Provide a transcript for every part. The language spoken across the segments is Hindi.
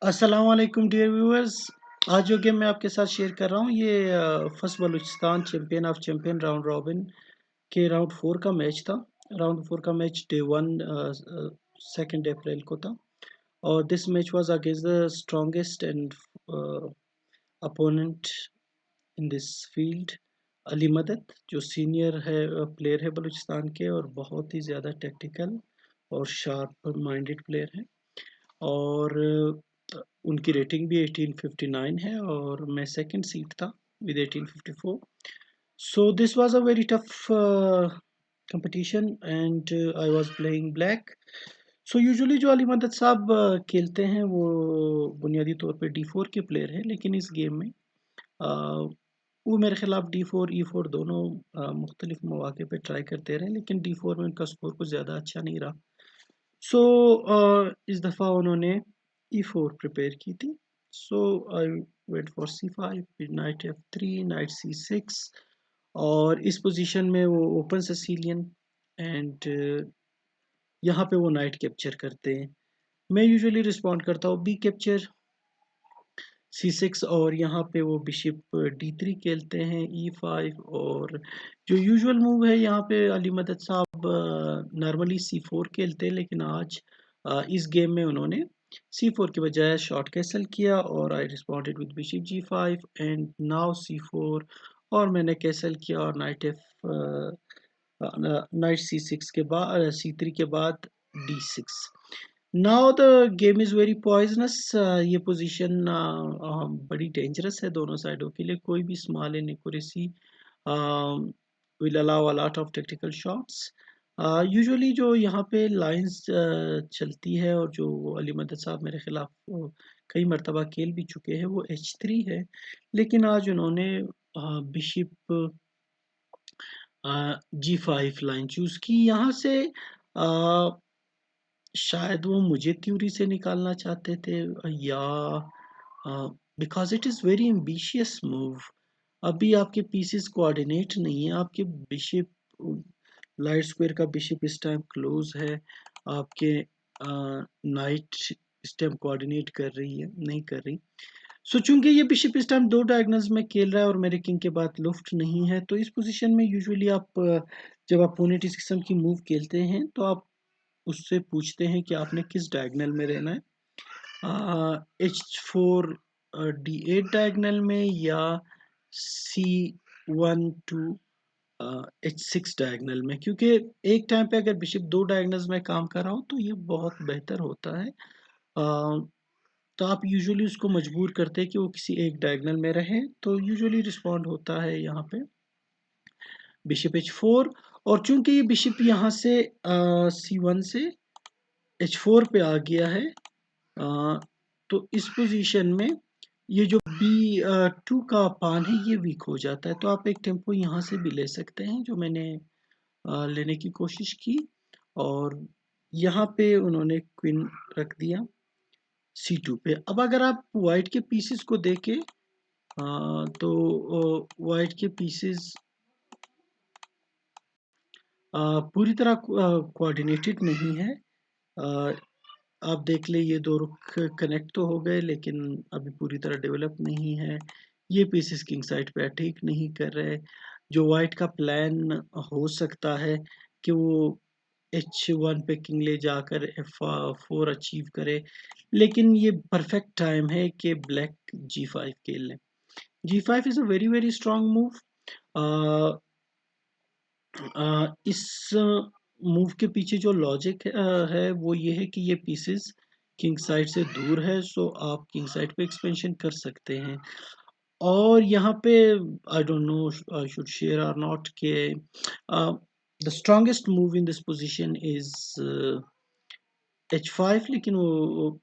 अस्सलाम वालेकुम डियर व्यूअर्स। आज जो गेम मैं आपके साथ शेयर कर रहा हूँ ये first Balochistan champion of champion round robin के राउंड 4 का मैच था। राउंड 4 का मैच डे 1 2 अप्रैल को था और this match was against the strongest and opponent in this field, Ali मदद, जो सीनियर है प्लेयर है बलूचिस्तान के और बहुत ही ज़्यादा टेक्टिकल और शार्प माइंडेड प्लेयर है। और उनकी रेटिंग भी 1859 है और मैं सेकंड सीट था with 1854। So this was a very tough competition and I was playing black. So usually जो अली मदद साहब खेलते हैं वो बुनियादी तौर पे D4 के प्लेयर हैं, लेकिन इस गेम में वो मेरे खिलाफ D4 E4 दोनों मुख्तलिफ मौके पे ट्राई करते रहे, लेकिन D4 में उनका स्कोर कुछ ज़्यादा अच्छा नहीं रहा। सो इस दफ़ा उन्होंने E4 प्रिपेयर की थी। सो आई वेट फॉर C5 फिर नाइट F3 नाइट C6 और इस पोजीशन में वो ओपन सिसिलियन एंड यहाँ पे वो नाइट कैप्चर करते हैं। मैं यूजुअली रिस्पॉन्ड करता हूँ बी कैप्चर C6 और यहाँ पे वो बिशप D3 खेलते हैं E5 और जो यूजुअल मूव है यहाँ पे अली मदद साहब नॉर्मली C4 खेलते हैं, लेकिन आज इस गेम में उन्होंने C4 के बजाय शॉर्ट कैसल किया और I responded with bishop G5 and now C4 और मैंने कैसल किया और नाइट C6 के बाद C3 के बाद D6। Now the game is very poisonous. ये पोजीशन बड़ी डेंजरस है दोनों साइडों के लिए। कोई भी small inaccuracy will allow a lot of tactical shots. Usually जो यहाँ पे लाइंस चलती है और जो अली मदद साहब मेरे खिलाफ कई मरतबा खेल भी चुके हैं वो H3 है, लेकिन आज उन्होंने बिशप G5 लाइन चूज़ की। यहाँ से शायद वो मुझे थ्योरी से निकालना चाहते थे या because it is very ambitious move. अभी आपके पीसेस कोऑर्डिनेट नहीं है। आपके बिशप लाइट स्क्वायर का बिशप इस टाइम क्लोज है। आपके नाइट इस टाइम कोऑर्डिनेट कर रही है नहीं कर रही। सो चूंकि ये बिशप इस टाइम 2 डायगोनल्स में खेल रहा है और मेरे किंग के बाद लुफ्ट नहीं है, तो इस पोजीशन में यूजुअली आप जब अपोनेंट इस किस्म की मूव खेलते हैं तो आप उससे पूछते हैं कि आपने किस डायगोनल में रहना है, H4 D8 डायगोनल में या C1 टू H6 डायगोनल में, क्योंकि एक टाइम पे अगर बिशप 2 डायगोनल्स में काम कर रहा हो तो ये बहुत बेहतर होता है। तो आप यूजुअली उसको मजबूर करते हैं कि वो किसी एक डायगोनल में रहे, तो यूजुअली रिस्पॉन्ड होता है यहाँ पे बिशप H4। और चूंकि ये बिशप यहाँ से C1 से H4 पे आ गया है, तो इस पोजीशन में ये जो B2 का पान है ये वीक हो जाता है। तो आप एक टेम्पो यहाँ से भी ले सकते हैं, जो मैंने लेने की कोशिश की और यहाँ पे उन्होंने क्वीन रख दिया C2 पे। अब अगर आप वाइट के पीसेस को देखें तो वाइट के पीसेस पूरी तरह कोऑर्डिनेटेड नहीं है। आप देख ले ये दो रुख कनेक्ट तो हो गए, लेकिन अभी पूरी तरह डेवलप नहीं है। ये पीसेस किंग साइड पे अटैक नहीं कर रहे। जो वाइट का प्लान हो सकता है कि वो H1 पे किंग ले जाकर F4 अचीव करे, लेकिन ये परफेक्ट टाइम है कि ब्लैक G5 खेल लें। G5 is a very very strong move. इस मूव के पीछे जो लॉजिक है वो ये है कि ये पीसेस किंग साइड से दूर है, सो आप किंग साइड पे एक्सपेंशन कर सकते हैं। और यहाँ पे I don't know I should share और नॉट के the strongest move in this position is H5, लेकिन वो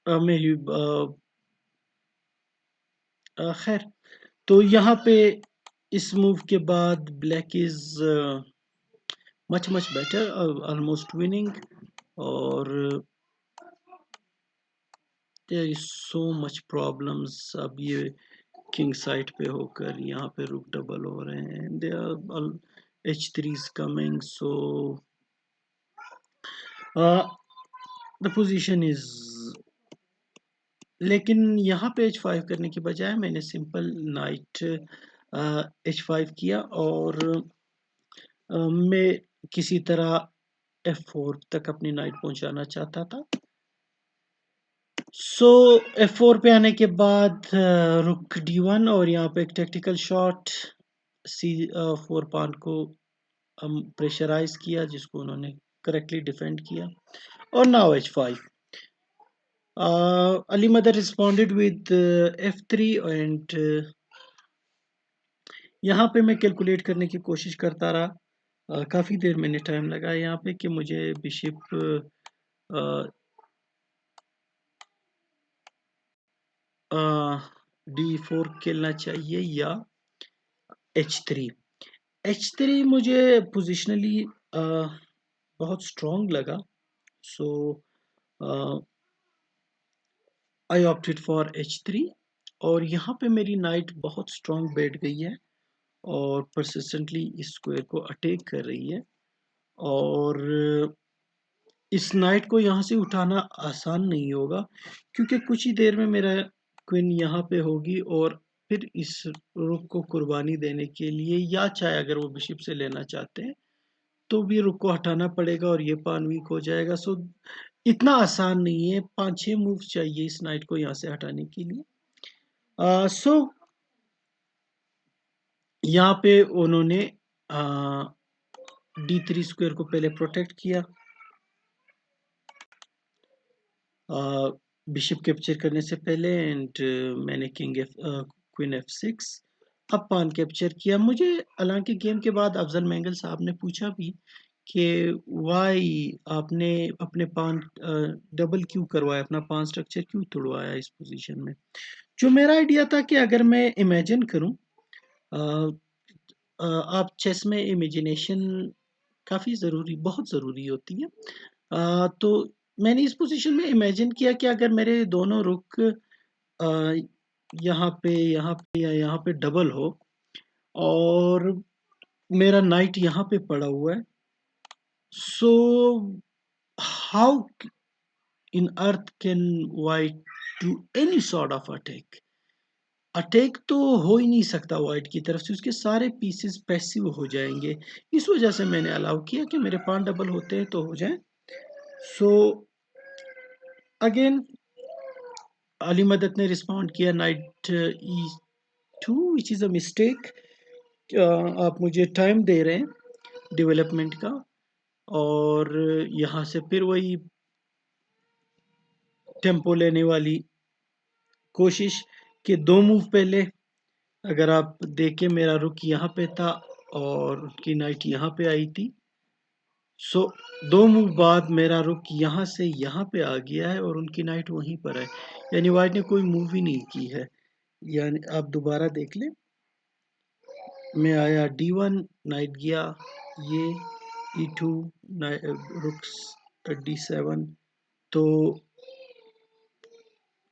मेरी खैर। तो यहाँ पे इस मूव के बाद black is much much better, almost winning, और there is so much problems। अब ये किंग साइड पे होकर यहाँ पे रुक डबल हो रहे हैं, they are H3 is coming, so the position is, लेकिन यहाँ पे H5 करने की बजाय मैंने सिंपल नाइट H5 किया और मैं किसी तरह F4 तक अपनी नाइट पहुंचाना चाहता था। सो F4 पे आने के बाद रुक D1 और यहाँ पे एक टैक्टिकल शॉट C4 पान को हम प्रेशराइज किया, जिसको उन्होंने करेक्टली डिफेंड किया, और now H5. Ali Mother responded with F3 and यहाँ पे मैं कैलकुलेट करने की कोशिश करता रहा। काफ़ी देर मैंने टाइम लगा यहाँ पे कि मुझे बिशप D4 खेलना चाहिए या H3. H3 मुझे पोजिशनली बहुत स्ट्रॉन्ग लगा, सो आई ऑप्टेड फॉर H3 और यहाँ पे मेरी नाइट बहुत स्ट्रॉन्ग बैठ गई है और परसिस्टेंटली इस स्क्वायर को अटैक कर रही है, और इस नाइट को यहाँ से उठाना आसान नहीं होगा क्योंकि कुछ ही देर में मेरा क्वीन यहाँ पे होगी और फिर इस रुक को कुर्बानी देने के लिए, या चाहे अगर वो बिशप से लेना चाहते हैं तो भी रुक को हटाना पड़ेगा और ये पान वीक हो जाएगा। सो इतना आसान नहीं है, 5-6 मूव चाहिए इस नाइट को यहाँ से हटाने के लिए। सो यहाँ पे उन्होंने D3 स्क्वायर को पहले प्रोटेक्ट किया, बिशप कैप्चर करने से पहले, एंड मैंने क्वीन F6 अब पान कैप्चर किया। मुझे हालांकि गेम के बाद अफजल मैंगल साहब ने पूछा भी कि वाई आपने अपने पान डबल क्यों करवाया, अपना पान स्ट्रक्चर क्यों तोड़वाया इस पोजीशन में। जो मेरा आइडिया था कि अगर मैं इमेजिन करूं, आप चेस में इमेजिनेशन काफ़ी ज़रूरी, बहुत ज़रूरी होती है। तो मैंने इस पोजीशन में इमेजिन किया कि अगर मेरे दोनों रुक यहाँ पे या यहाँ पे डबल हो और मेरा नाइट यहाँ पे पड़ा हुआ है, so how in earth can white do any sort of attack. Attack तो हो ही नहीं सकता वाइट की तरफ से, उसके सारे पीसेस पैसिव हो जाएंगे। इस वजह से मैंने अलाउ किया कि मेरे पान डबल होते हैं तो हो जाए। सो अगेन अली मदद ने रिस्पॉन्ड किया night E2 which is a mistake. आप मुझे टाइम दे रहे हैं डेवलपमेंट का, और यहाँ से फिर वही टेम्पो लेने वाली कोशिश कि 2 मूव पहले अगर आप देखें मेरा रुक यहाँ पे था और उनकी नाइट यहाँ पे आई थी। सो 2 मूव बाद मेरा रुक यहाँ से यहाँ पे आ गया है और उनकी नाइट वहीं पर है, यानी वाइट ने कोई मूव ही नहीं की है। यानी आप दोबारा देख लें, मैं आया D1, नाइट गया ये E2, रुक्स D7, तो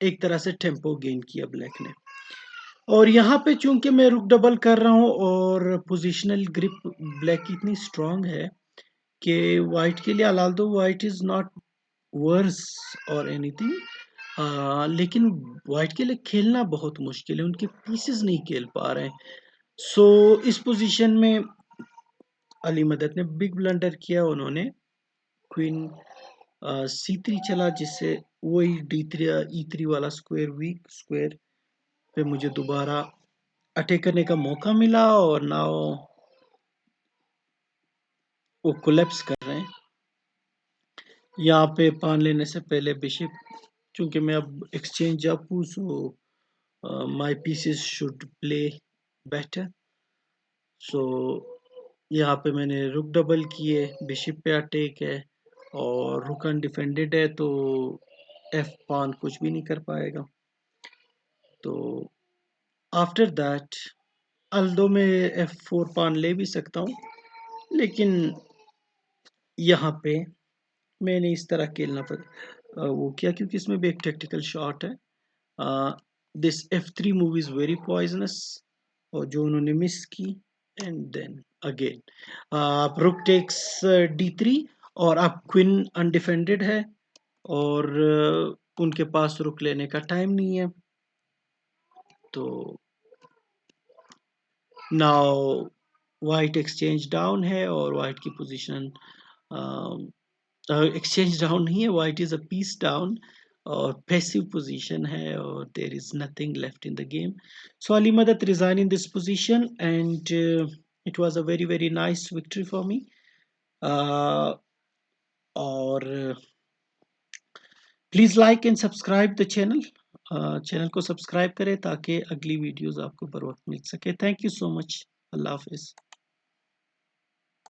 एक तरह से टेम्पो गेन किया ब्लैक ने। और यहाँ पे चूंकि मैं रुक डबल कर रहा हूँ और पोजिशनल ग्रिप ब्लैक की इतनी स्ट्रांग है कि वाइट के लिए, अलाल्दो वाइट इज नॉट वर्स और एनीथिंग, लेकिन वाइट के लिए खेलना बहुत मुश्किल है, उनके पीसेस नहीं खेल पा रहे हैं। सो इस पोजीशन में अली मदद ने बिग ब्लंडर किया, उन्होंने क्वीन C3 चला, जिससे वही D3 E3 वाला स्क्वायर, वीक स्क्वायर पे मुझे दोबारा अटैक करने का मौका मिला, और नाउ वो कोलैप्स कर रहे हैं। यहाँ पे पान लेने से पहले बिशप, चूंकि मैं अब एक्सचेंज अप हूँ, so my pieces should play better. So यहाँ पे मैंने रुक डबल किए, बिशप पे अटैक है और रुक अनडिफेंडेड है, तो एफ पान कुछ भी नहीं कर पाएगा। तो आफ्टर दैट अल्दो में F4 पान ले भी सकता हूँ, लेकिन यहाँ पे मैंने इस तरह खेलना वो किया क्योंकि इसमें भी एक टेक्टिकल शॉट है। This F3 move is very poisonous, और जो उन्होंने मिस की, एंड देन अगेन आप रुक टेक्स D3 और आप क्वीन अनडिफेंडेड है, और उनके पास रुक लेने का टाइम नहीं है। तो नाउ वाइट एक्सचेंज डाउन है और वाइट की पोजीशन एक्सचेंज डाउन नहीं है, white is a piece down और पैसिव पोजीशन है और there is nothing left in the game. So Ali मदद resign in this position and it was a very very nice victory for me. और please like and subscribe the channel. Channel को सब्सक्राइब करें ताकि अगली वीडियोस आपको बर वक्त मिल सके। Thank you so much. अल्लाह हाफिज।